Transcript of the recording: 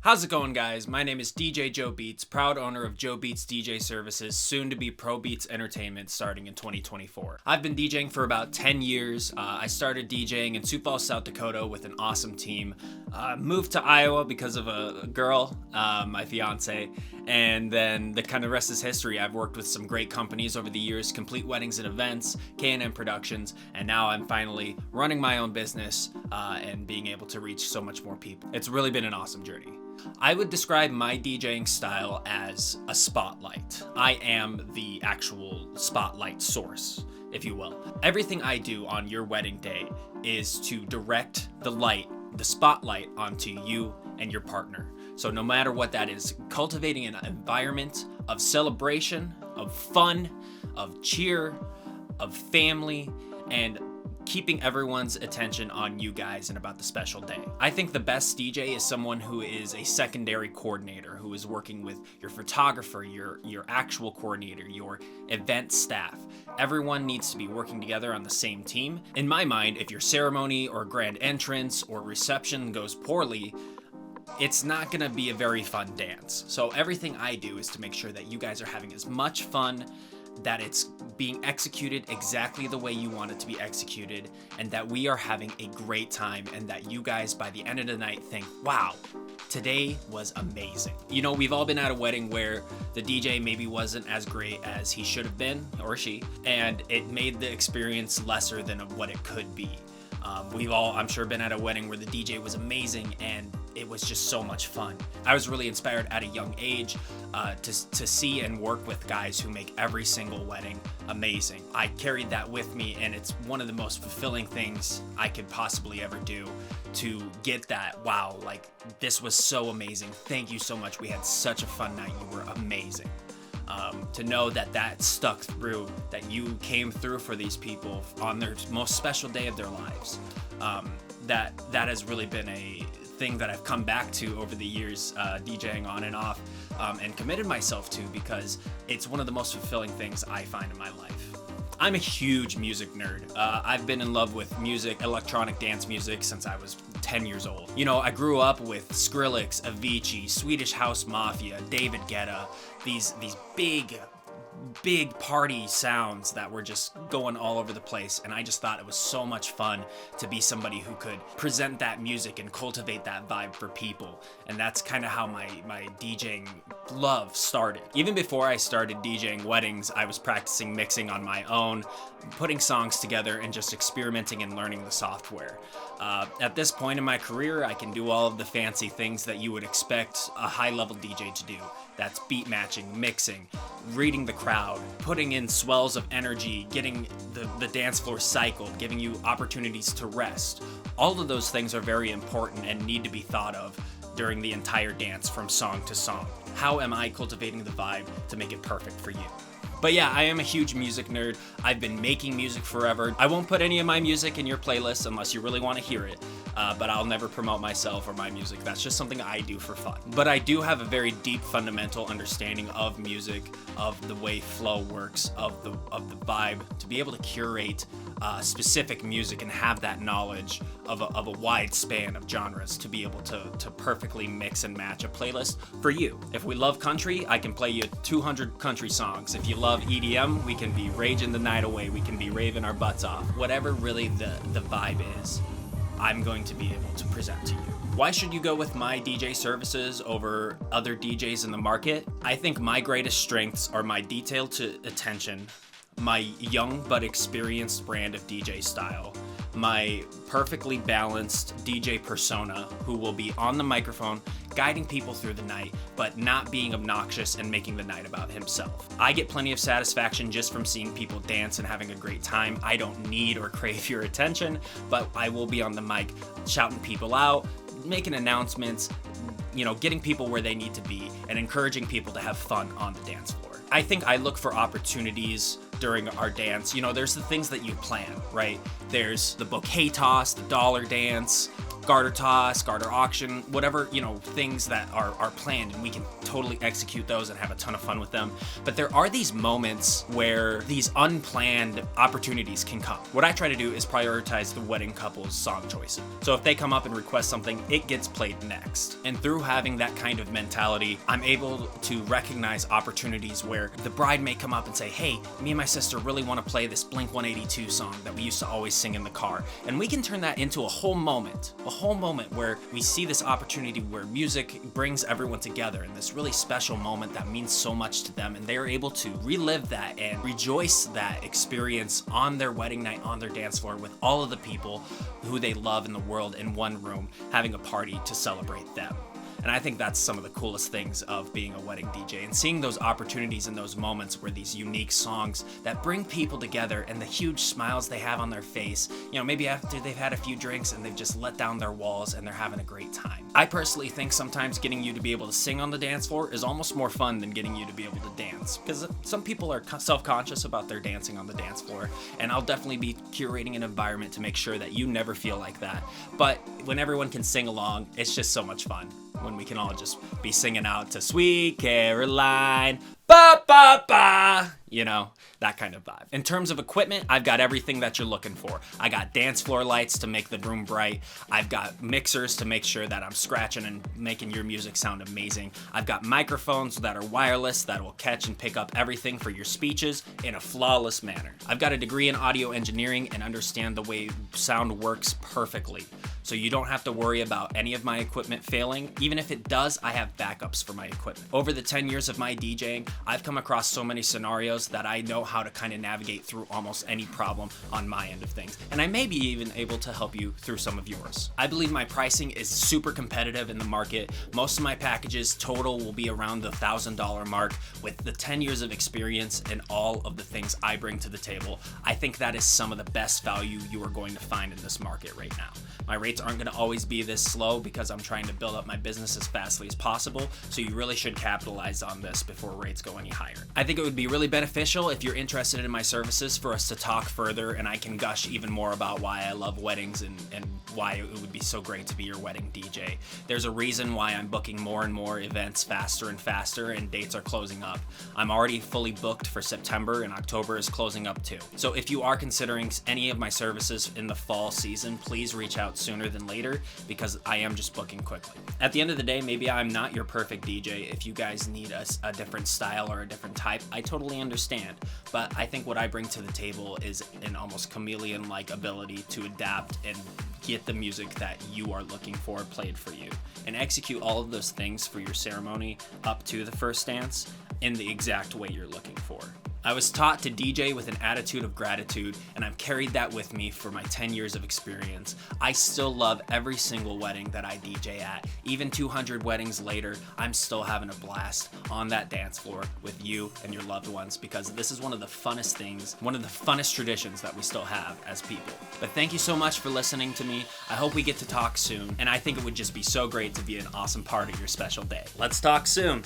How's it going, guys? My name is DJ Joe Beatz, proud owner of Joe Beatz DJ Services, soon to be Pro Beats Entertainment starting in 2024. I've been DJing for about 10 years. I started DJing in Sioux Falls, South Dakota with an awesome team. Moved to Iowa because of a girl, my fiance, and then the kind of rest is history. I've worked with some great companies over the years, Complete Weddings and Events, K&M Productions, and now I'm finally running my own business and being able to reach so much more people. It's really been an awesome journey. I would describe my DJing style as a spotlight. I am the actual spotlight source, if you will. Everything I do on your wedding day is to direct the spotlight onto you and your partner. So no matter what that is, cultivating an environment of celebration, of fun, of cheer, of family, and keeping everyone's attention on you guys and about the special day. I think the best DJ is someone who is a secondary coordinator, who is working with your photographer, your actual coordinator, your event staff. Everyone needs to be working together on the same team. In my mind, if your ceremony or grand entrance or reception goes poorly, it's not gonna be a very fun dance. So everything I do is to make sure that you guys are having as much fun, that it's being executed exactly the way you want it to be executed, and that we are having a great time, and that you guys by the end of the night think, wow, today was amazing. You know, we've all been at a wedding where the DJ maybe wasn't as great as he should have been, or she, and it made the experience lesser than what it could be. We've all, I'm sure, been at a wedding where the DJ was amazing and it was just so much fun. I was really inspired at a young age to see and work with guys who make every single wedding amazing. I carried that with me, and it's one of the most fulfilling things I could possibly ever do, to get that, wow, like, this was so amazing. Thank you so much. We had such a fun night. You were amazing. To know that stuck through, that you came through for these people on their most special day of their lives. That has really been a thing that I've come back to over the years, DJing on and off, and committed myself to, because it's one of the most fulfilling things I find in my life. I'm a huge music nerd. I've been in love with music, electronic dance music, since I was 10 years old. You know, I grew up with Skrillex, Avicii, Swedish House Mafia, David Guetta, these big party sounds that were just going all over the place, and I just thought it was so much fun to be somebody who could present that music and cultivate that vibe for people. And that's kind of how my DJing love started. Even before I started DJing weddings, I was practicing mixing on my own, putting songs together, and just experimenting and learning the software. At this point in my career, I can do all of the fancy things that you would expect a high-level DJ to do. That's beat matching, mixing, reading the crowd, putting in swells of energy, getting the dance floor cycled, giving you opportunities to rest. All of those things are very important and need to be thought of during the entire dance from song to song. How am I cultivating the vibe to make it perfect for you? But yeah, I am a huge music nerd. I've been making music forever. I won't put any of my music in your playlist unless you really want to hear it, but I'll never promote myself or my music. That's just something I do for fun. But I do have a very deep fundamental understanding of music, of the way flow works, of the vibe, to be able to curate specific music and have that knowledge of a wide span of genres, to be able to perfectly mix and match a playlist for you. If we love country, I can play you 200 country songs. If you love EDM, we can be raging the night away. We can be raving our butts off. Whatever really the vibe is, I'm going to be able to present to you. Why should you go with my DJ services over other DJs in the market? I think my greatest strengths are my detail to attention, my young but experienced brand of DJ style, my perfectly balanced DJ persona who will be on the microphone guiding people through the night, but not being obnoxious and making the night about himself. I get plenty of satisfaction just from seeing people dance and having a great time. I don't need or crave your attention, but I will be on the mic shouting people out, making announcements, you know, getting people where they need to be, and encouraging people to have fun on the dance floor. I think I look for opportunities during our dance. You know, there's the things that you plan, right? There's the bouquet toss, the dollar dance, garter toss, garter auction, whatever, things that are planned, and we can totally execute those and have a ton of fun with them. But there are these moments where these unplanned opportunities can come. What I try to do is prioritize the wedding couple's song choices. So if they come up and request something, it gets played next. And through having that kind of mentality, I'm able to recognize opportunities where the bride may come up and say, hey, me and my sister really want to play this Blink-182 song that we used to always sing in the car. And we can turn that into a whole moment where we see this opportunity where music brings everyone together in this really special moment that means so much to them, and they're able to relive that and rejoice that experience on their wedding night, on their dance floor, with all of the people who they love in the world in one room, having a party to celebrate them. And I think that's some of the coolest things of being a wedding DJ, and seeing those opportunities and those moments where these unique songs that bring people together and the huge smiles they have on their face, maybe after they've had a few drinks and they've just let down their walls and they're having a great time. I personally think sometimes getting you to be able to sing on the dance floor is almost more fun than getting you to be able to dance, because some people are self-conscious about their dancing on the dance floor, and I'll definitely be curating an environment to make sure that you never feel like that. But when everyone can sing along, it's just so much fun. When we can all just be singing out to Sweet Caroline, ba ba ba, that kind of vibe. In terms of equipment, I've got everything that you're looking for. I got dance floor lights to make the room bright. I've got mixers to make sure that I'm scratching and making your music sound amazing. I've got microphones that are wireless that will catch and pick up everything for your speeches in a flawless manner. I've got a degree in audio engineering and understand the way sound works perfectly, so you don't have to worry about any of my equipment failing. Even if it does, I have backups for my equipment. Over the 10 years of my DJing, I've come across so many scenarios that I know how to kind of navigate through almost any problem on my end of things. And I may be even able to help you through some of yours. I believe my pricing is super competitive in the market. Most of my packages total will be around the $1,000 mark. With the 10 years of experience and all of the things I bring to the table, I think that is some of the best value you are going to find in this market right now. My rates aren't going to always be this slow because I'm trying to build up my business as fastly as possible, so you really should capitalize on this before rates go any higher. I think it would be really beneficial if you're interested in my services for us to talk further, and I can gush even more about why I love weddings and why it would be so great to be your wedding DJ. There's a reason why I'm booking more and more events faster and faster, and dates are closing up. I'm already fully booked for September, and October is closing up too. So if you are considering any of my services in the fall season, please reach out sooner than later, because I am just booking quickly. At the end of the day, maybe I'm not your perfect DJ. If you guys need a different style or a different type, I totally understand. But I think what I bring to the table is an almost chameleon-like ability to adapt and get the music that you are looking for played for you, and execute all of those things for your ceremony up to the first dance in the exact way you're looking for. I was taught to DJ with an attitude of gratitude, and I've carried that with me for my 10 years of experience. I still love every single wedding that I DJ at. Even 200 weddings later, I'm still having a blast on that dance floor with you and your loved ones, because this is one of the funnest things, one of the funnest traditions that we still have as people. But thank you so much for listening to me. I hope we get to talk soon, and I think it would just be so great to be an awesome part of your special day. Let's talk soon.